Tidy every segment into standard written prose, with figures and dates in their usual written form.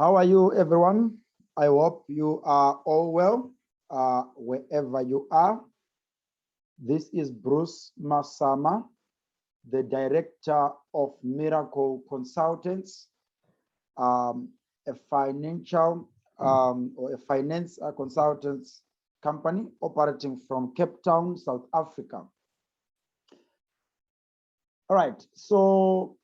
How are you, everyone? I hope you are all well, wherever you are. This is Bruce Masama, the director of Mirracle Consultants, a financial or a finance consultants company operating from Cape Town, South Africa. All right, so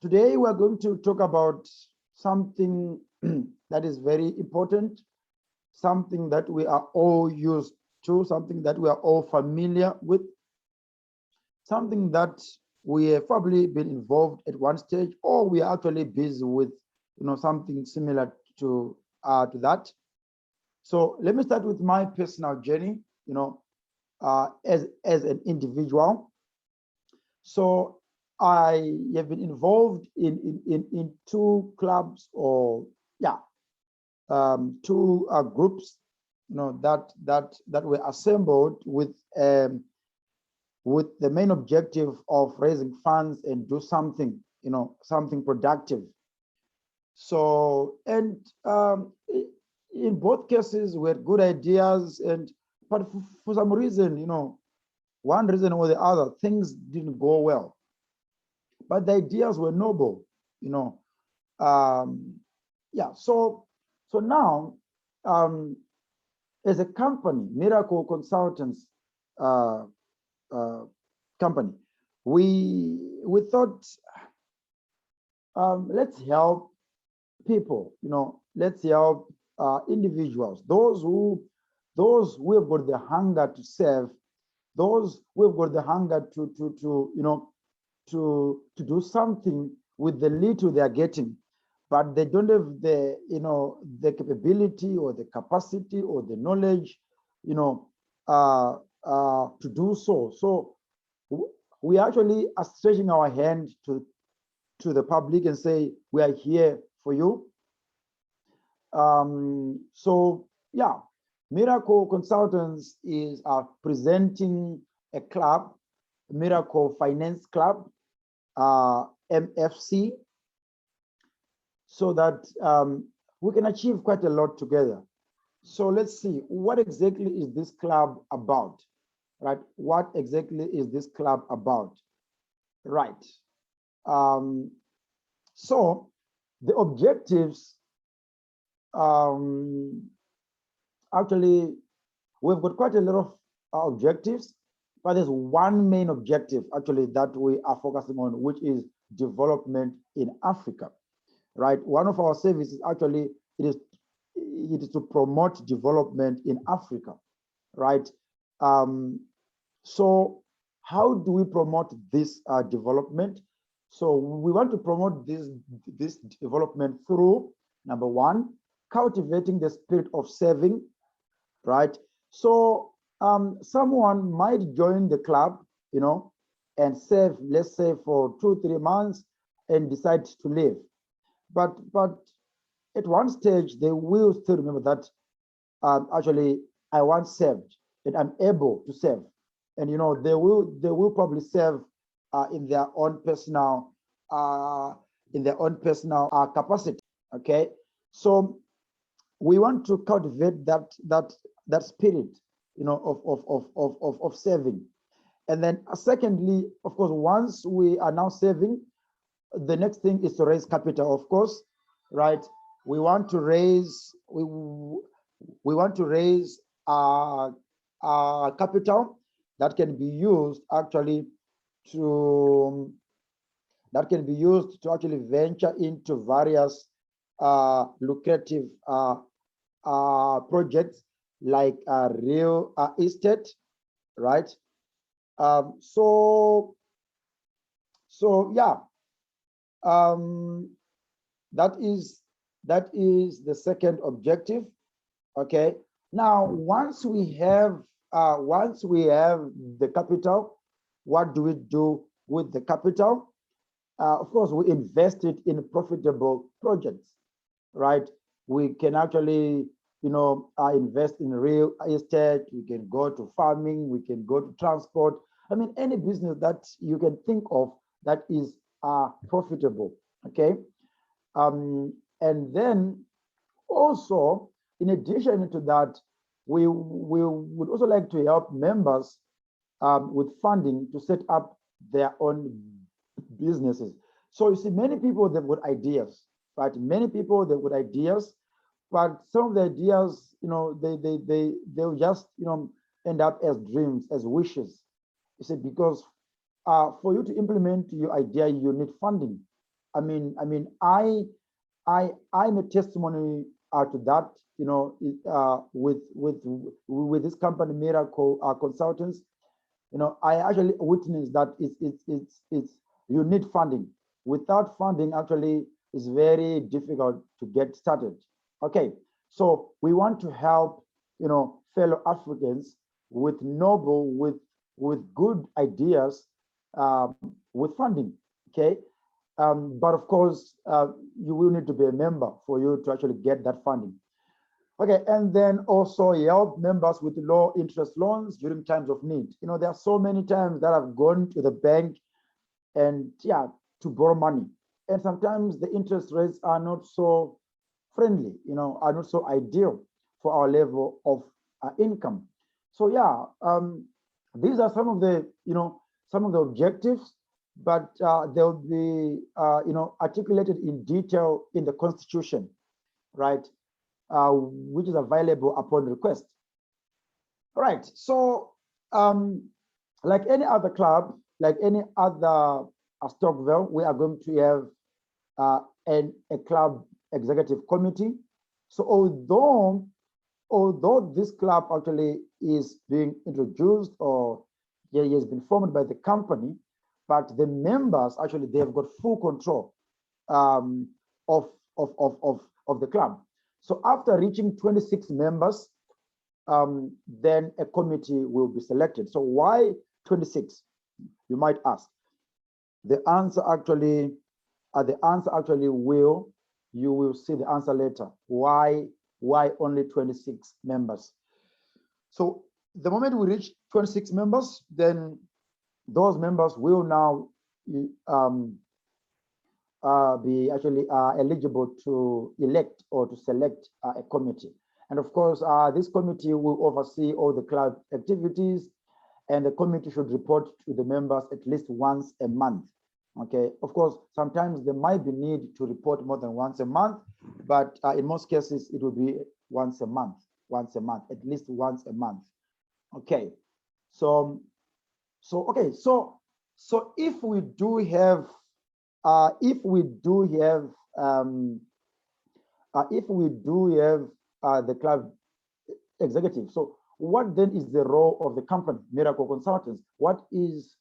today we're going to talk about something that is very important, something that we are all used to, something that we are all familiar with, something that we have probably been involved at one stage, or we are actually busy with, something similar to that. So let me start with my personal journey, as an individual. So I have been involved in two clubs, or two groups, that were assembled with the main objective of raising funds and do something, something productive. So, and in both cases, we had good ideas, but for some reason, one reason or the other, things didn't go well. But the ideas were noble, So now, as a company, Mirracle Consultants company, we thought, let's help people, let's help individuals, those who have got the hunger to serve, those who have got the hunger to do something with the little they are getting, but they don't have the the capability or the capacity or the knowledge to do so. So we actually are stretching our hand to the public and say, we are here for you. So yeah, Mirracle Consultants is presenting a club, Mirracle Finance Club, MFC, so that we can achieve quite a lot together. So let's see, what exactly is this club about, right? What exactly is this club about, right? So the objectives, actually, we've got quite a lot of objectives, but there's one main objective actually that we are focusing on, which is development in Africa, right? One of our services actually, it is to promote development in Africa, right? So how do we promote this development? So we want to promote this development through, number one, cultivating the spirit of serving, right? So someone might join the club, and serve, let's say, for 2-3 months and decide to leave. But at one stage, they will still remember that actually I once served and I'm able to serve. And they will probably serve in their own personal capacity. Okay, so we want to cultivate that spirit, of serving. And then secondly, of course, once we are now serving, the next thing is to raise capital, of course, right? We want to raise capital that can be used actually to actually venture into various lucrative projects like real estate, right? So yeah, that is the second objective. Okay, now once we have the capital, what do we do with the capital? Of course, we invest it in profitable projects, right? We can actually invest in real estate, we can go to farming, we can go to transport. I mean, any business that you can think of that is profitable, okay? And then also, in addition to that, we would also like to help members with funding to set up their own businesses. So you see, many people, they've got ideas, right? Many people, they've got ideas, but some of the ideas, they'll just, end up as dreams, as wishes. You see, because for you to implement your idea, you need funding. I'm a testimony to that. With this company, Mirracle Consultants. I actually witnessed that it's you need funding. Without funding, actually, it's very difficult to get started. Okay, so we want to help, fellow Africans with noble, with good ideas, with funding. Okay, but of course, you will need to be a member for you to actually get that funding. Okay, and then also help members with low interest loans during times of need. There are so many times that I've gone to the bank and to borrow money. And sometimes the interest rates are not so friendly, are not so ideal for our level of income. So these are some of the, some of the objectives, but they'll be, articulated in detail in the Constitution, right? Which is available upon request. All right, so like any other club, like any other Stokvel, we are going to have a club executive committee. So although this club actually is being introduced or has been formed by the company, but the members actually, they've got full control of the club. So after reaching 26 members, then a committee will be selected. So why 26? You might ask. The answer actually you will see the answer later. Why only 26 members? So the moment we reach 26 members, then those members will now be actually eligible to elect or to select a committee. And of course, this committee will oversee all the club activities, and the committee should report to the members at least once a month. Okay, of course, sometimes there might be need to report more than once a month, but in most cases, it will be once a month, at least once a month. Okay, so if we do have the club executive, so what then is the role of the company, Mirracle Consultants? What is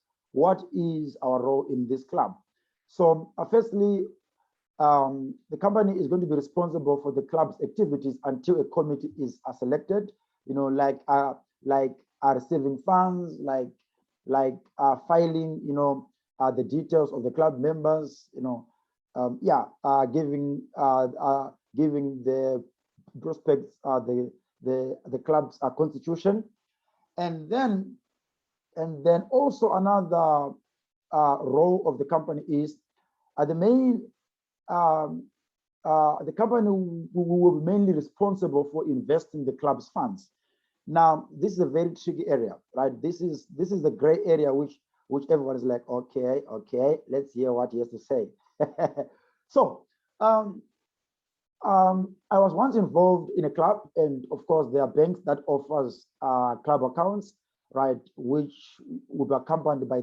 our role in this club? So firstly, the company is going to be responsible for the club's activities until a committee is selected, like receiving funds, like filing, the details of the club members, giving the prospects the club's constitution, and then also another role of the company is the company will be mainly responsible for investing the club's funds. Now, this is a very tricky area, right? This is the gray area which everyone is like, okay, let's hear what he has to say. So I was once involved in a club, and of course there are banks that offers club accounts, right, which would be accompanied by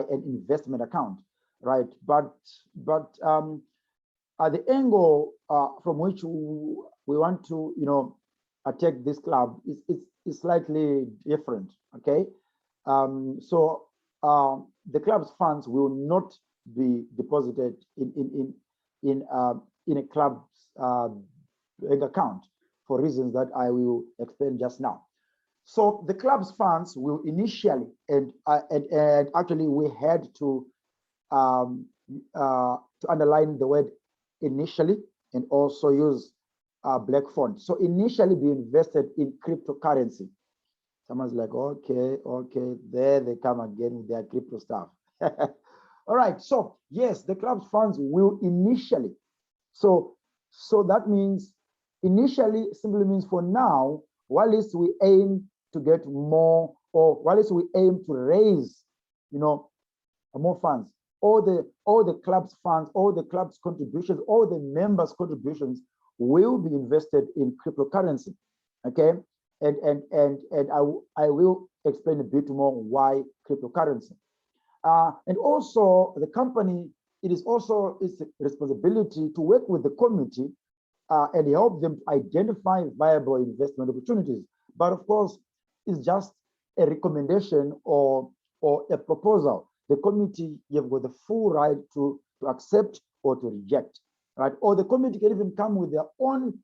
an investment account, right? But the angle from which we want to attack this club is slightly different. Okay, so the club's funds will not be deposited in a club's bank account for reasons that I will explain just now. So the club's funds will initially, and actually we had to underline the word initially and also use black font. So initially be invested in cryptocurrency. Someone's like, okay, there they come again with their crypto stuff. All right, so yes, the club's funds will initially. So So that means initially simply means for now, while we aim to get more, or while we aim to raise, more funds, all the club's funds, all the club's contributions, all the members' contributions will be invested in cryptocurrency. Okay, and I will explain a bit more why cryptocurrency. And also the company, it is also its responsibility to work with the committee and help them identify viable investment opportunities. But of course, it's just a recommendation or a proposal. The committee, you've got the full right to accept or to reject, right? Or the committee can even come with their own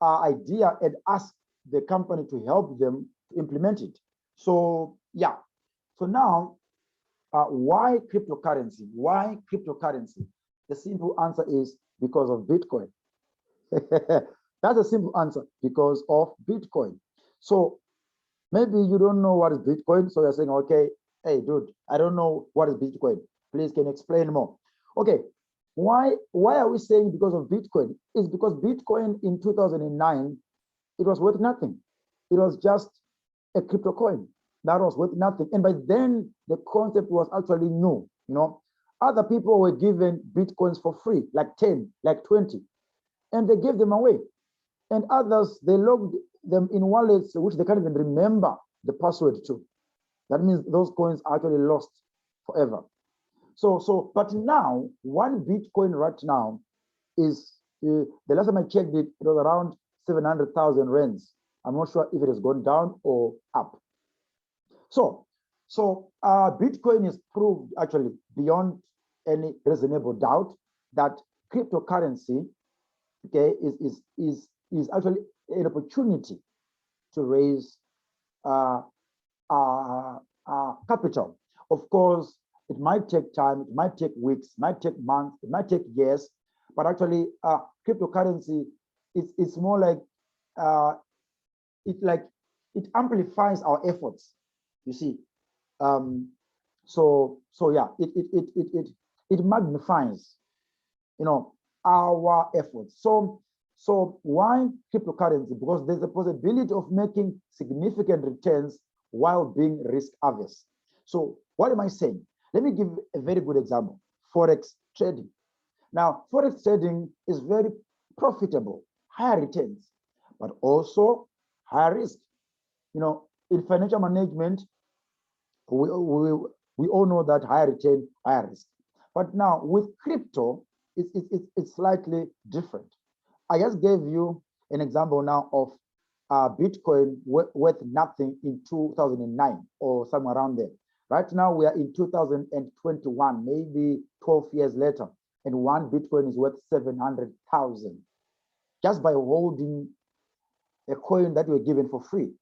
idea and ask the company to help them to implement it. So yeah, so now, why cryptocurrency? Why cryptocurrency? The simple answer is because of Bitcoin. That's a simple answer, because of Bitcoin. So maybe you don't know what is Bitcoin. So you're saying, okay, hey, dude, I don't know what is Bitcoin. Please, can you explain more? Okay, why are we saying because of Bitcoin? It's because Bitcoin in 2009, it was worth nothing. It was just a crypto coin that was worth nothing. And by then, the concept was actually new. Other people were given Bitcoins for free, like 10, like 20, and they gave them away. And others, they logged them in wallets which they can't even remember the password to. That means those coins are actually lost forever. But now, one Bitcoin right now is, the last time I checked it, it was around 700,000 rands. I'm not sure if it has gone down or up. So Bitcoin is proved actually beyond any reasonable doubt that cryptocurrency, okay, is actually an opportunity to raise capital. Of course, it might take time, it might take weeks, it might take months, it might take years, but actually, cryptocurrency it's more like it amplifies our efforts. You see, so yeah, it magnifies, our efforts. So why cryptocurrency? Because there's a possibility of making significant returns while being risk averse. So what am I saying? Let me give a very good example: forex trading. Now, forex trading is very profitable, higher returns, but also higher risk. In financial management, we all know that higher return, higher risk. But now with crypto, it's slightly different. I just gave you an example now of Bitcoin worth nothing in 2009 or somewhere around there. Right now, we are in 2021, maybe 12 years later, and one Bitcoin is worth 700,000 just by holding a coin that you were given for free,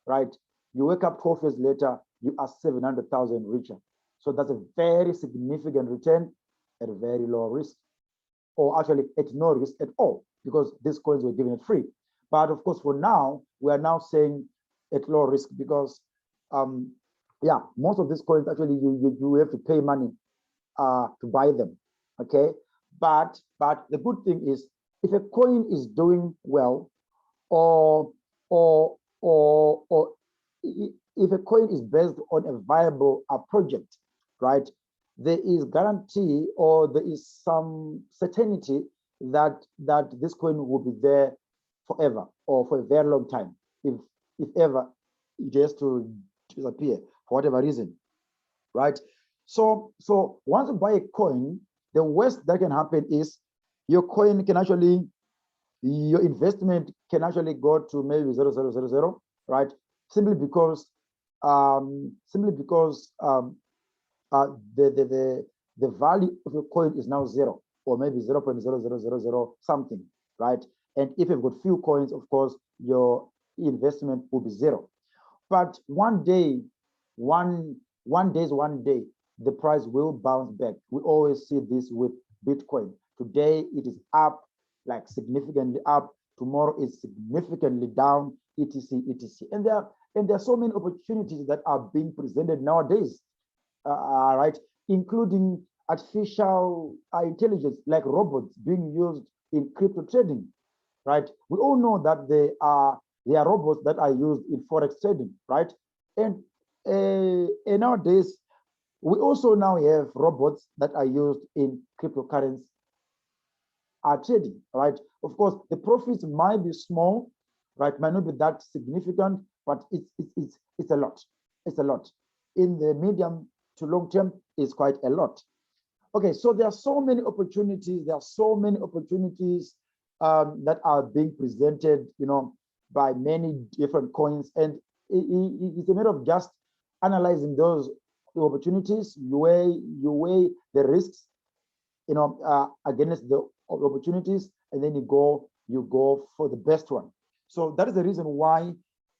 right? You wake up 12 years later, you are 700,000 richer. So that's a very significant return at a very low risk, or actually at no risk at all, because these coins were given free. But of course, for now, we are now saying at low risk because, yeah, most of these coins actually you have to pay money to buy them. Okay, but the good thing is, if a coin is doing well, or if a coin is based on a viable project, right, there is guarantee, or there is some certainty that this coin will be there forever, or for a very long time, if ever it has to disappear for whatever reason, right? So once you buy a coin, the worst that can happen is your coin can actually, your investment can actually go to maybe 0.0000, right? Simply because the value of your coin is now zero, or maybe 0.0000 something, right? And if you've got few coins, of course, your investment will be zero. But one day, the price will bounce back. We always see this with Bitcoin. Today, it is up, like significantly up. Tomorrow, it's significantly down, etc., etc. And there are so many opportunities that are being presented nowadays, right? Including artificial intelligence, like robots being used in crypto trading. right? We all know that there are robots that are used in forex trading, right? And nowadays, we also now have robots that are used in cryptocurrency trading, right? Of course, the profits might be small, right? Might not be that significant, but it's a lot. It's a lot. In the medium to long term, it's quite a lot. Okay, so there are so many opportunities. There are so many opportunities that are being presented, by many different coins, and it's a matter of just analyzing those opportunities. You weigh the risks, against the opportunities, and then you go for the best one. So that is the reason why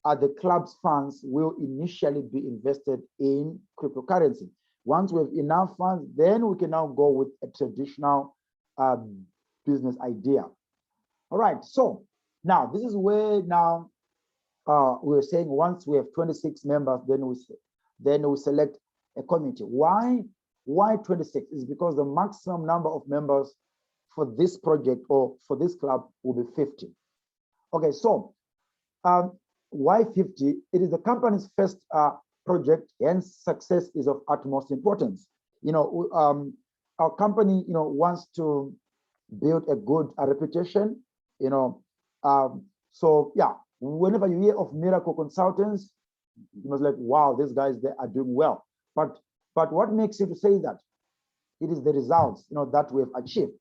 the club's funds will initially be invested in cryptocurrency. Once we have enough funds, then we can now go with a traditional business idea. All right, so now this is where now we're saying once we have 26 members, then we select a committee. Why 26? Is because the maximum number of members for this project or for this club will be 50. Okay, so why 50? It is the company's first project, and success is of utmost importance. Our company, wants to build a good reputation. So yeah, whenever you hear of Mirracle Consultants, you must like, wow, these guys, they are doing well. But what makes you to say that? It is the results, that we have achieved.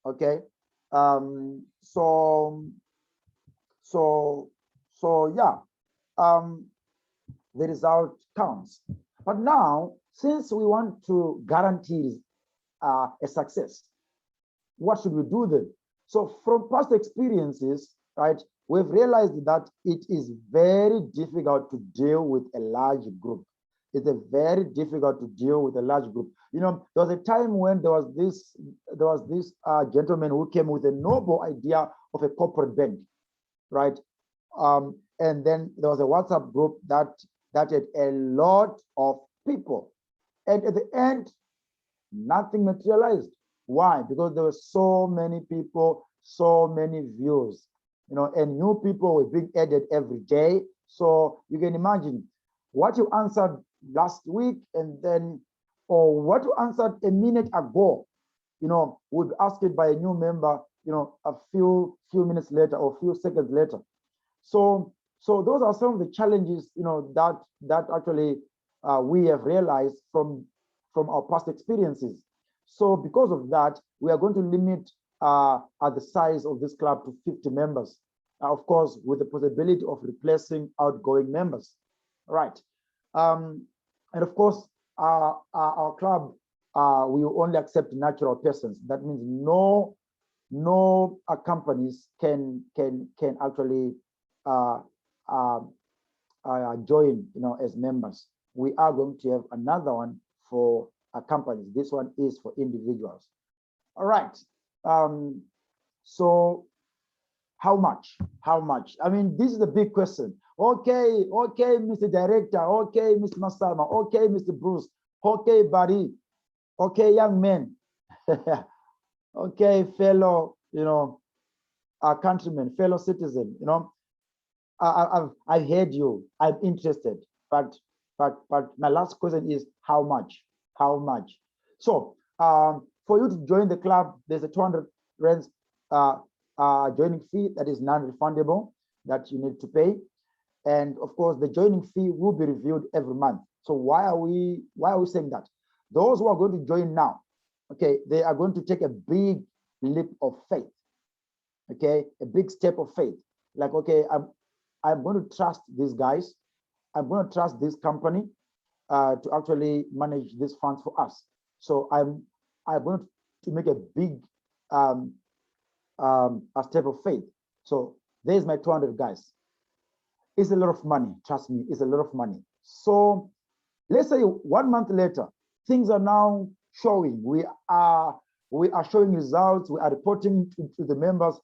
Okay, so yeah, the result counts. But now, since we want to guarantee a success, what should we do then? So from past experiences, right, we've realized that it is very difficult to deal with a large group. It's very difficult to deal with a large group. There was a time when there was this gentleman who came with a noble idea of a corporate bank, right? And then there was a WhatsApp group that had a lot of people, and at the end, nothing materialized. Why? Because there were so many people, so many views, and new people were being added every day. So you can imagine what you answered last week, and then, or what you answered a minute ago, would be asked by a new member, a few minutes later or a few seconds later. So those are some of the challenges, that actually we have realized from our past experiences. So because of that, we are going to limit the size of this club to 50 members, of course, with the possibility of replacing outgoing members. All right. And of course, our club, we will only accept natural persons. That means no companies can actually join, as members. We are going to have another one for companies. This one is for individuals. All right. So how much? I mean, this is the big question. Okay, Mr. Director. Okay, Mr. Masama. Okay, Mr. Bruce. Okay, buddy. Okay, young man. Okay, fellow, our countrymen, fellow citizen. I've heard you. I'm interested. But my last question is how much? How much? So for you to join the club, there's a 200 rands joining fee that is non-refundable that you need to pay. And of course, the joining fee will be reviewed every month. So why are we saying that? Those who are going to join now, okay, they are going to take a big leap of faith. Okay, a big step of faith. Like, okay, I'm going to trust these guys. I'm going to trust this company to actually manage these funds for us. So I'm going to make a big a step of faith. So there's my 200 guys. It's a lot of money. Trust me, it's a lot of money. So let's say 1 month later, things are now showing. We are showing results. We are reporting to the members,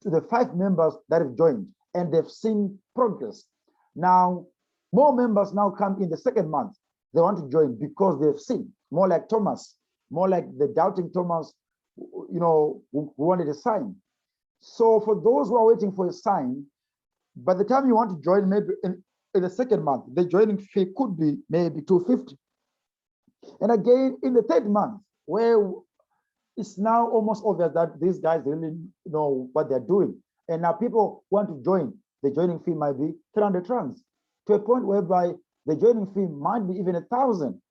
to the 5 members that have joined, and they've seen progress. Now, more members now come in the 2nd month. They want to join because they've seen, more like Thomas, more like the doubting Thomas, who wanted a sign. So for those who are waiting for a sign, by the time you want to join, maybe in the second month, the joining fee could be maybe 250. And again, in the third month, where it's now almost obvious that these guys really know what they're doing. And now people want to join. The joining fee might be 300 rands to a point whereby the joining fee might be even 1,000.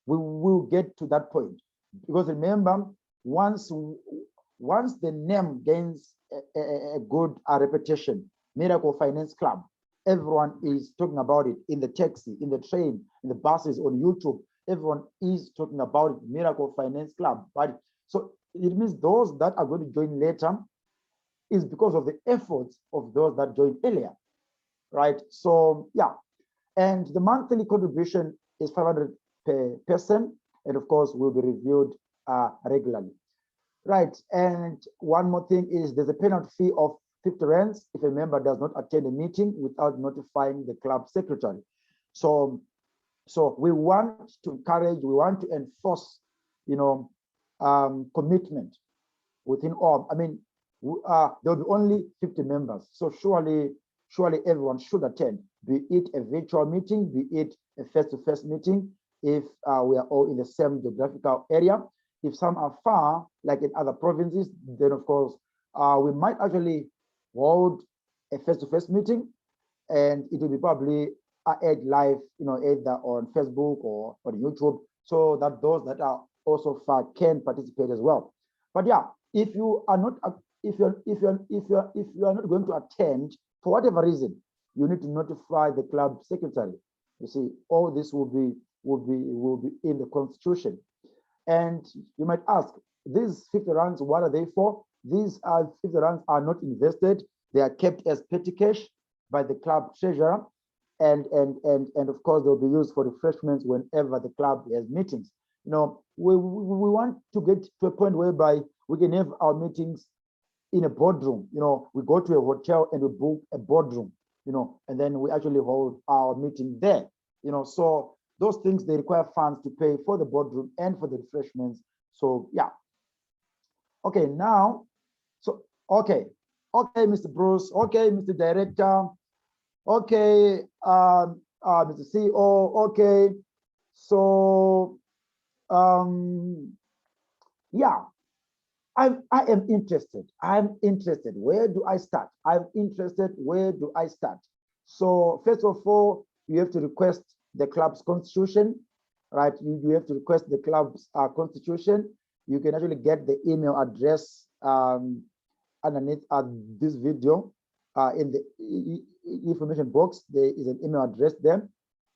We will get to that point. Because remember, once the name gains a good reputation, Mirracle Finance Club, everyone is talking about it in the taxi, in the train, in the buses, on YouTube. Everyone is talking about it, Mirracle Finance Club, right? So it means those that are going to join later is because of the efforts of those that joined earlier, right? So yeah, and the monthly contribution is 500 per person, and of course will be reviewed regularly, right? And one more thing is there's a penalty fee of 50 rands if a member does not attend a meeting without notifying the club secretary. So we want to encourage, we want to enforce, commitment within all. I mean, there'll be only 50 members. So surely everyone should attend, be it a virtual meeting, be it a face-to-face meeting, if we are all in the same geographical area. If some are far, like in other provinces, then of course, we might actually hold a face-to-face meeting, and it will be probably aired live, either on Facebook or on YouTube, so that those that are also far can participate as well. But yeah, if you are not going to attend for whatever reason, you need to notify the club secretary. You see, all this will be in the constitution. And you might ask, these 50 rands, what are they for? These 50 rands are not invested. They are kept as petty cash by the club treasurer. And of course, they'll be used for refreshments whenever the club has meetings. We want to get to a point whereby we can have our meetings in a boardroom. We go to a hotel and we book a boardroom, and then we actually hold our meeting there. So those things, they require funds to pay for the boardroom and for the refreshments. So yeah. Okay, now, so okay, Mr. Bruce, okay, Mr. Director, okay, Mr. CEO, okay. So yeah, I am interested. I'm interested. Where do I start? I'm interested. Where do I start? So first of all, you have to request the club's constitution, right? You have to request the club's constitution. You can actually get the email address underneath this video. In the information box, there is an email address there.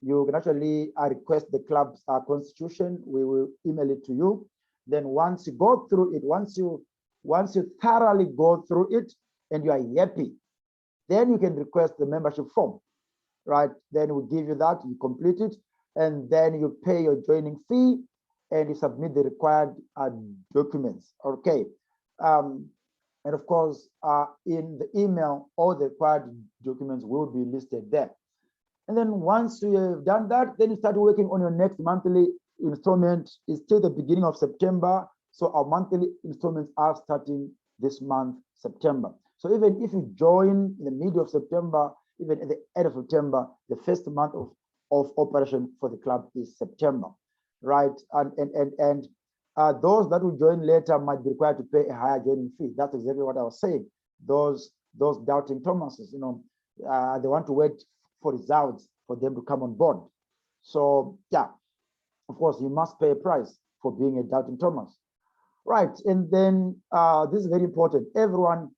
You can actually request the club's constitution. We will email it to you. Then once you go through it, once you thoroughly go through it and you are happy, then you can request the membership form, right? Then we give you that, you complete it, and then you pay your joining fee and you submit the required documents, okay? And of course, in the email, all the required documents will be listed there. And then once you have done that, then you start working on your next monthly installment. It's till the beginning of September. So our monthly installments are starting this month, September. So even if you join in the middle of September, even at the end of September, the first month of operation for the club is September, right? And those that will join later might be required to pay a higher joining fee. That's exactly what I was saying. Those doubting Thomases, they want to wait for results for them to come on board. So yeah, of course, you must pay a price for being a doubting Thomas. Right, and then this is very important. Everyone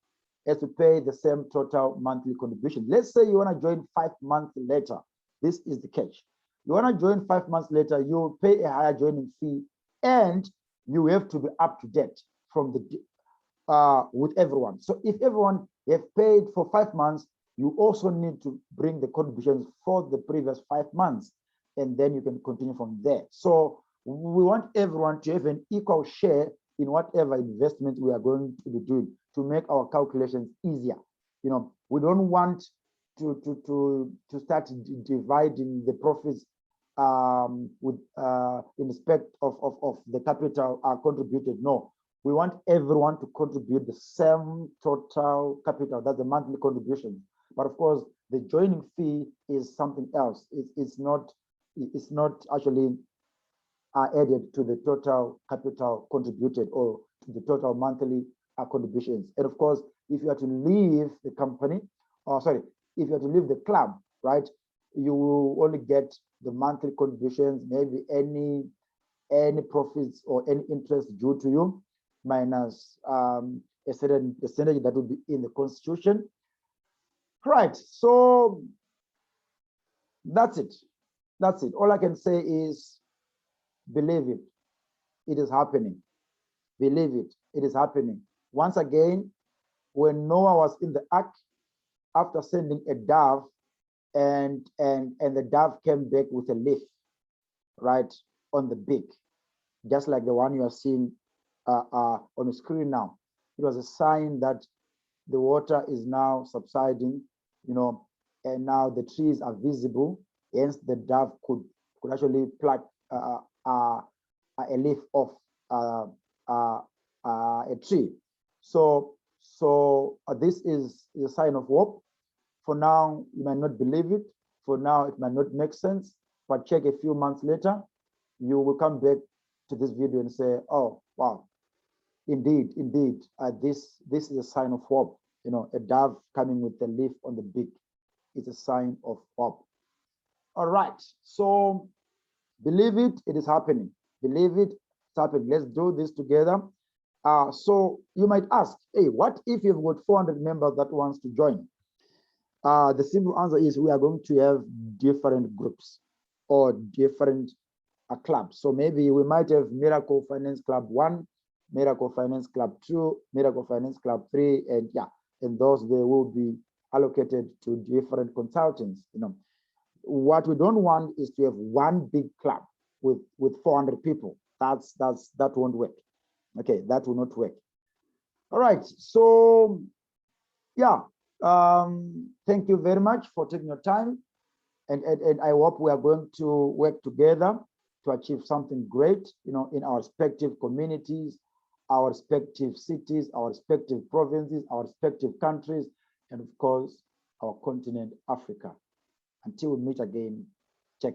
has to pay the same total monthly contribution. Let's say you want to join 5 months later. This is the catch. You want to join 5 months later, you pay a higher joining fee, and you have to be up to date from the with everyone. So if everyone have paid for 5 months, you also need to bring the contributions for the previous 5 months, and then you can continue from there. So we want everyone to have an equal share in whatever investment we are going to be doing to make our calculations easier. We don't want to start dividing the profits with in respect of the capital contributed. No, we want everyone to contribute the same total capital, that's the monthly contribution. But of course, the joining fee is something else. It's not actually added to the total capital contributed or to the total monthly contributions. And of course, if you are to leave the company, or sorry, if you are to leave the club, right, you will only get the monthly contributions, maybe any profits or any interest due to you, minus a certain percentage that will be in the constitution. Right, so that's it. That's it. All I can say is believe it. It is happening. Believe it. It is happening. Once again, when Noah was in the ark, after sending a dove, and the dove came back with a leaf, right, on the beak, just like the one you are seeing on the screen now. It was a sign that the water is now subsiding, you know, and now the trees are visible. Hence, the dove could actually pluck a leaf off a tree. So this is a sign of hope. For now, you might not believe it. For now, it might not make sense. But check a few months later, you will come back to this video and say, "Oh, wow, indeed, this is a sign of hope." You know, a dove coming with a leaf on the beak is a sign of hope. All right, so believe it, it is happening. Believe it, it's happening. Let's do this together. So you might ask, hey, what if you've got 400 members that wants to join? The simple answer is we are going to have different groups or different clubs. So maybe we might have Mirracle Finance Club 1, Mirracle Finance Club 2, Mirracle Finance Club 3, and yeah, and those they will be allocated to different consultants. You know, what we don't want is to have one big club with 400 people. That won't work. Okay, that will not work. All right, so yeah, thank you very much for taking your time, and I hope we are going to work together to achieve something great, you know, in our respective communities, our respective cities, our respective provinces, our respective countries, and of course, our continent, Africa. Until we meet again, check.